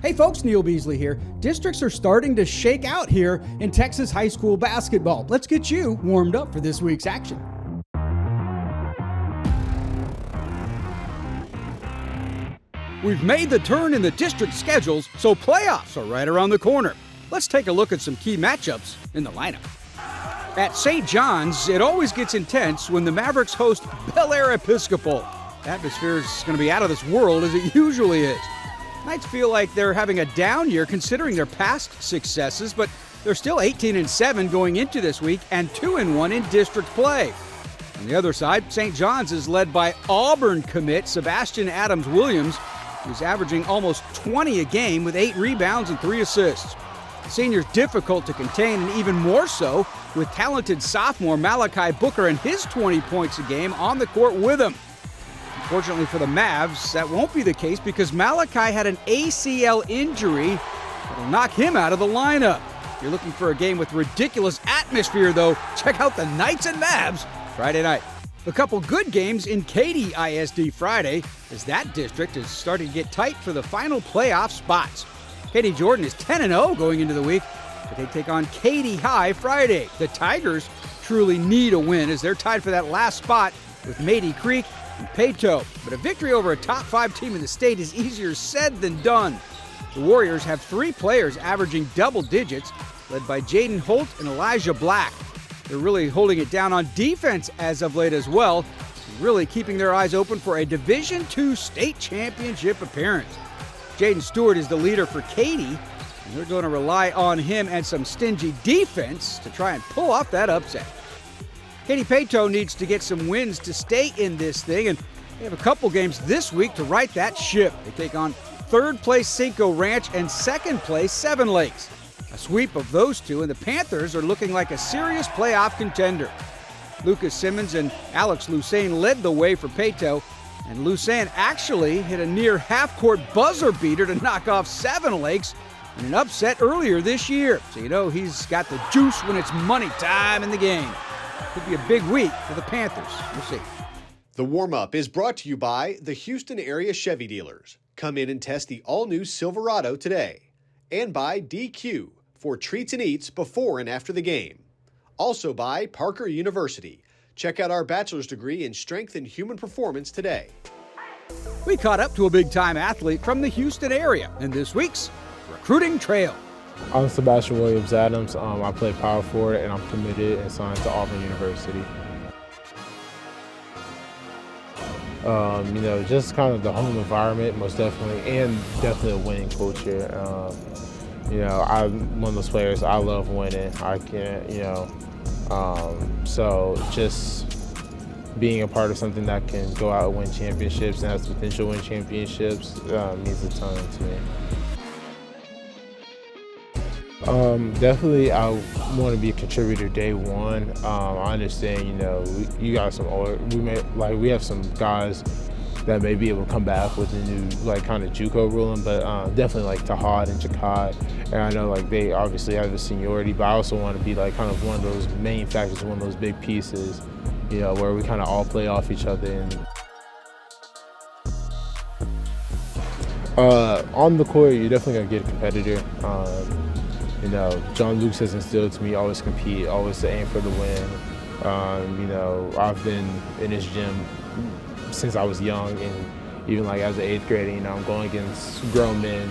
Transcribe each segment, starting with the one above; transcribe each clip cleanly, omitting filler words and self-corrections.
Hey folks, Neil Beasley here. Districts are starting to shake out here in Texas high school basketball. Let's get you warmed up for this week's action. We've made the turn in the district schedules, so playoffs are right around the corner. Let's take a look at some key matchups in the lineup. At St.Johns, it always gets intense when the Mavericks host Bel Air Episcopal. The atmosphere is going to be out of this world, as it usually is. Knights feel like they're having a down year considering their past successes, but they're still 18-7 going into this week and 2-1 in district play. On the other side, St. John's is led by Auburn commit Sebastian Adams-Williams, who's averaging almost 20 a game with 8 rebounds and 3 assists. The senior's difficult to contain, and even more so with talented sophomore Malachi Booker and his 20 points a game on the court with him. Unfortunately for the Mavs, that won't be the case because Malachi had an ACL injury that'll knock him out of the lineup. If you're looking for a game with ridiculous atmosphere, though, check out the Knights and Mavs Friday night. A couple good games in Katy ISD Friday, as that district is starting to get tight for the final playoff spots. Katy Jordan is 10-0 going into the week, but they take on Katy High Friday. The Tigers truly need a win as they're tied for that last spot with Mady Creek and Peyto. But a victory over a top 5 team in the state is easier said than done. The Warriors have 3 players averaging double digits, led by Jaden Holt and Elijah Black. They're really holding it down on defense as of late as well, really keeping their eyes open for a Division II state championship appearance. Jaden Stewart is the leader for Katy, and they're going to rely on him and some stingy defense to try and pull off that upset. Katy Peyto needs to get some wins to stay in this thing, and they have a couple games this week to right that ship. They take on 3rd place Cinco Ranch and 2nd place Seven Lakes. A sweep of those two, and the Panthers are looking like a serious playoff contender. Lucas Simmons and Alex Lucane led the way for Peyto, and Lucane actually hit a near half-court buzzer beater to knock off Seven Lakes in an upset earlier this year. So you know he's got the juice when it's money time in the game. Could be a big week for the Panthers. We'll see. The warm-up is brought to you by the Houston area Chevy dealers. Come in and test the all-new Silverado today. And by DQ for treats and eats before and after the game. Also by Parker University. Check out our bachelor's degree in strength and human performance today. We caught up to a big-time athlete from the Houston area in this week's Recruiting Trail. I'm Sebastian Williams Adams. I play power forward, and I'm committed and signed to Auburn University. Just kind of the home environment, most definitely, and definitely a winning culture. I'm one of those players. I love winning. I can't, so just being a part of something that can go out and win championships and has the potential to win championships means a ton to me. Definitely, I want to be a contributor day one. I understand, you got some we have some guys that may be able to come back with the new kind of JUCO ruling, but definitely like Tahad and Jakad, and I know they obviously have the seniority, but I also want to be kind of one of those main factors, one of those big pieces, where we kind of all play off each other. And on the court, you're definitely gonna get a competitor. John Luke's has instilled to me always compete, always to aim for the win. I've been in this gym since I was young, and even as an 8th grader, I'm going against grown men,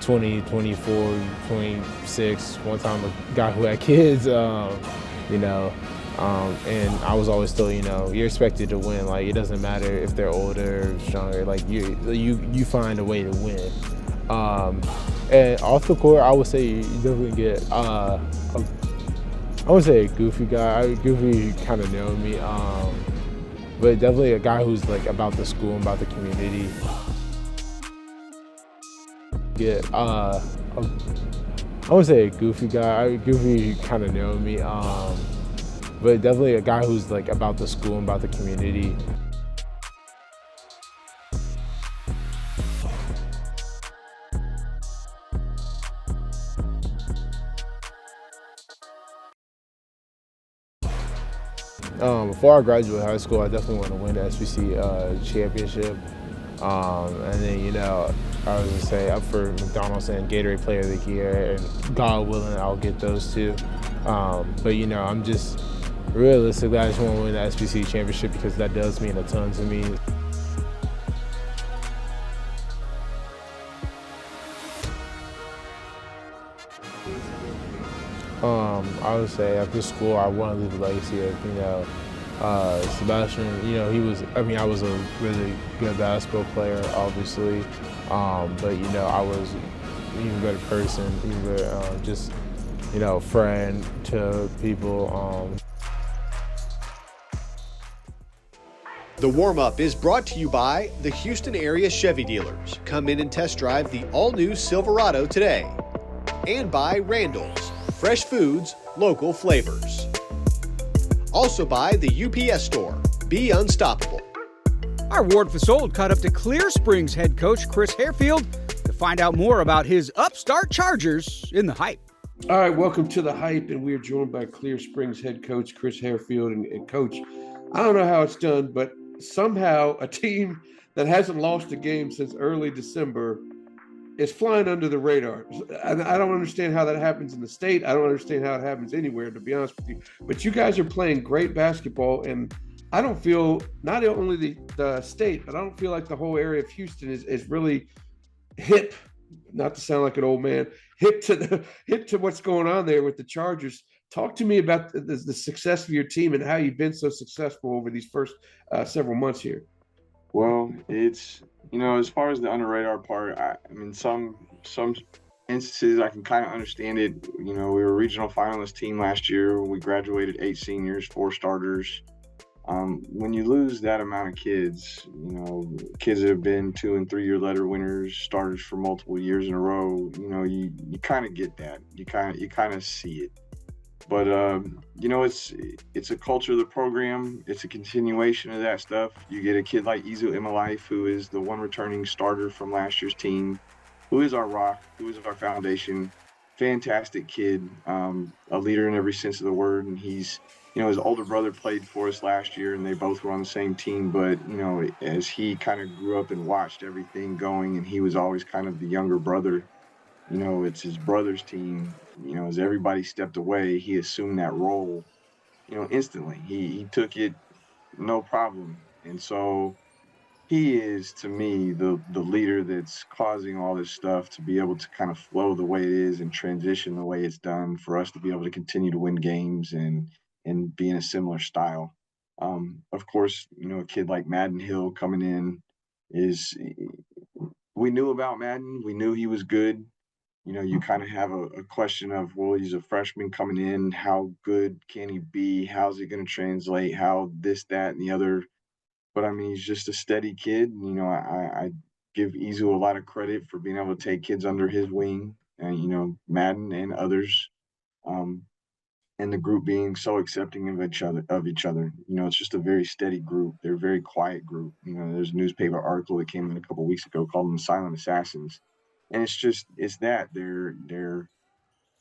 20, 24, 26. One time a guy who had kids, and I was always told, you're expected to win. It doesn't matter if they're older or stronger. You find a way to win. And off the court, I would say you definitely get, I would say a goofy guy. Goofy kind of nailed me, but definitely a guy who's about the school and about the community. I would say a goofy guy. Goofy kind of nailed me, but definitely a guy who's about the school and about the community. Before I graduate high school, I definitely want to win the SBC championship. And then, I was gonna say up for McDonald's and Gatorade Player of the Year, and God willing, I'll get those too. But you know, I'm just realistically, I just want to win the SBC championship because that does mean a ton to me. I would say after school, I want to leave a legacy of, Sebastian. I was a really good basketball player, obviously, but I was an even better person, even better, friend to people. The warm-up is brought to you by the Houston area Chevy dealers. Come in and test drive the all-new Silverado today. And by Randall's, fresh foods, local flavors. Also by the UPS store. Be unstoppable. Our Ward Fasold caught up to Clear Springs head coach Chris Hairfield to find out more about his upstart Chargers in the Hype. All right, welcome to the Hype, and we are joined by Clear Springs head coach Chris Hairfield. And Coach, I don't know how it's done, but somehow a team that hasn't lost a game since early December is flying under the radar. I don't understand how that happens in the state. I don't understand how it happens anywhere, to be honest with you. But you guys are playing great basketball, and I don't feel, not only the state, but I don't feel like the whole area of Houston is really hip, not to sound like an old man, hip to what's going on there with the Chargers. Talk to me about the success of your team and how you've been so successful over these first several months here. Well, it's, as far as the under radar part, I mean, some instances I can kind of understand it. We were a regional finalist team last year. We graduated 8 seniors, 4 starters. When you lose that amount of kids, kids that have been 2- and 3-year letter winners, starters for multiple years in a row, you kind of get that. You kind of see it. But, it's a culture of the program. It's a continuation of that stuff. You get a kid like Izu Imalife, who is the one returning starter from last year's team, who is our rock, who is our foundation. Fantastic kid, a leader in every sense of the word. And he's, his older brother played for us last year, and they both were on the same team. But, as he kind of grew up and watched everything going, and he was always kind of the younger brother, it's his brother's team. As everybody stepped away, he assumed that role, instantly. He took it no problem. And so he is, to me, the leader that's causing all this stuff to be able to kind of flow the way it is and transition the way it's done for us to be able to continue to win games and be in a similar style. Of course, a kid like Madden Hill coming in we knew about Madden. We knew he was good. You kind of have a question of, well, he's a freshman coming in. How good can he be? How's it going to translate? How this, that, and the other. But, I mean, he's just a steady kid. I give Izu a lot of credit for being able to take kids under his wing, and, Madden and others, and the group being so accepting of each other. It's just a very steady group. They're a very quiet group. There's a newspaper article that came in a couple of weeks ago called them Silent Assassins. And it's that they're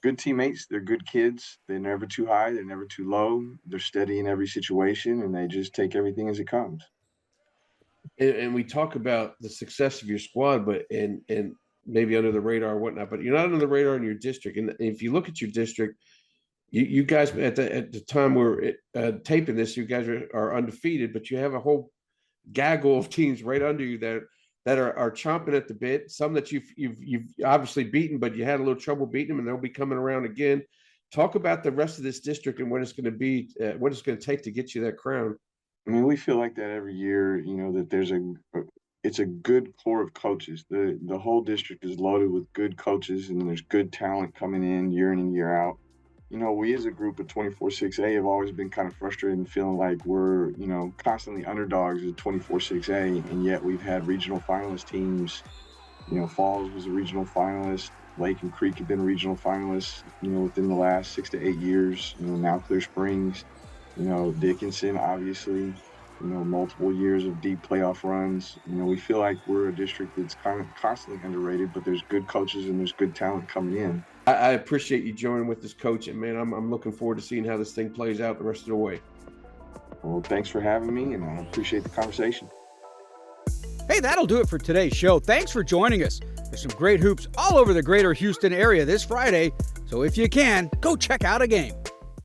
good teammates. They're good kids. They're never too high. They're never too low. They're steady in every situation, and they just take everything as it comes. And we talk about the success of your squad, but and maybe under the radar or whatnot, but you're not under the radar in your district. And if you look at your district, you guys at the time we're taping this, you guys are undefeated, but you have a whole gaggle of teams right under you that are chomping at the bit. Some that you've obviously beaten, but you had a little trouble beating them, and they'll be coming around again. Talk about the rest of this district and what it's going to be, what it's going to take to get you that crown. I mean, we feel like that every year. That it's a good core of coaches. The whole district is loaded with good coaches, and there's good talent coming in year in and year out. We as a group of 24-6A have always been kind of frustrated and feeling like we're, constantly underdogs at 24-6A, and yet we've had regional finalist teams. Falls was a regional finalist. Lake and Creek have been regional finalists, within the last 6 to 8 years. Now Clear Springs, Dickinson, obviously, multiple years of deep playoff runs. We feel like we're a district that's kind of constantly underrated, but there's good coaches and there's good talent coming in. I appreciate you joining with this, coach, and man, I'm looking forward to seeing how this thing plays out the rest of the way. Well, thanks for having me, and I appreciate the conversation. Hey, that'll do it for today's show. Thanks for joining us. There's some great hoops all over the greater Houston area this Friday, so if you can, go check out a game.